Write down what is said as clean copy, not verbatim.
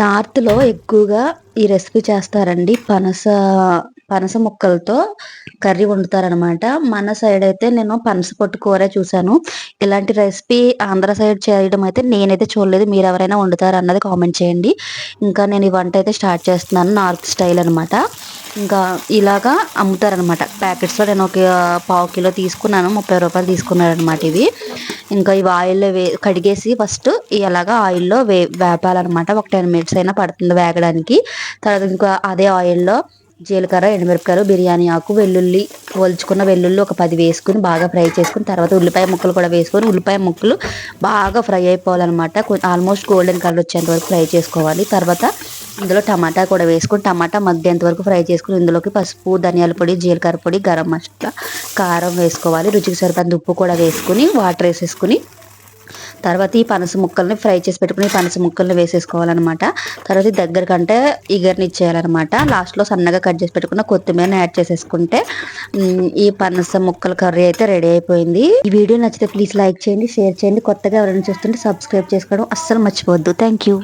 నార్త్‌లో ఎక్కువగా ఈ రెసిపీ చేస్తారండి. పనస ముక్కలతో కర్రీ వండుతారనమాట. మన సైడ్ అయితే నేను పనస పొట్టు కూరే చూసాను. ఇలాంటి రెసిపీ ఆంధ్ర సైడ్ చేయడం అయితే నేనైతే చూడలేదు. మీరెవరైనా వండుతారా అన్నది కామెంట్ చేయండి. ఇంకా నేను ఈ వంట అయితే స్టార్ట్ చేస్తున్నాను. నార్త్ స్టైల్ అనమాట. ఇంకా ఇలాగా అమ్ముతారనమాట. ప్యాకెట్స్‌లో నేను ఒక పావు కిలో తీసుకున్నాను. రూ. 30 తీసుకున్నారనమాట ఇవి. ఇంకా ఇవి ఆయిల్‌లో కడిగేసి ఫస్ట్ ఎలాగా ఆయిల్‌లో వేపాలనమాట. ఒక 10 మినిట్స్ అయినా పడుతుంది వేగడానికి. తర్వాత ఇంకా అదే ఆయిల్‌లో జీలకర్ర, ఎండుమిరపకాయలు, బిర్యానీ ఆకు, వెల్లుల్లి ఒలుచుకున్న వెల్లుల్లి ఒక 10 వేసుకొని బాగా ఫ్రై చేసుకొని తర్వాత ఉల్లిపాయ ముక్కలు కూడా వేసుకొని ఉల్లిపాయ ముక్కలు బాగా ఫ్రై అయిపోవాలనమాట. ఆల్మోస్ట్ గోల్డెన్ కలర్ వచ్చేంత వరకు ఫ్రై చేసుకోవాలి. తర్వాత ఇందులో టమాటా కూడా వేసుకొని టమాటా మగ్గేంత వరకు ఫ్రై చేసుకుని ఇందులోకి పసుపు, ధనియాల పొడి, జీలకర్ర పొడి, గరం మసాలా, కారం వేసుకోవాలి. రుచికి సరిపడినంత ఉప్పు కూడా వేసుకుని వాటర్ వేసేసుకుని తర్వాత ఈ పనస ముక్కల్ని ఫ్రై చేసి పెట్టుకుని ఈ పనస ముక్కల్ని వేసేసుకోవాలన్నమాట. తర్వాత దగ్గరకంటే ఇచ్చేయాలన్నమాట. లాస్ట్లో సన్నగా కట్ చేసి పెట్టుకున్న కొత్తిమీరని యాడ్ చేసేసుకుంటే ఈ పనస ముక్కల కర్రీ అయితే రెడీ అయిపోయింది. ఈ వీడియో నచ్చితే ప్లీజ్ లైక్ చేయండి, షేర్ చేయండి. కొత్తగా ఎవరైనా చూస్తుంటే సబ్స్క్రైబ్ చేసుకోవడం అస్సలు మర్చిపోవద్దు. Thank you.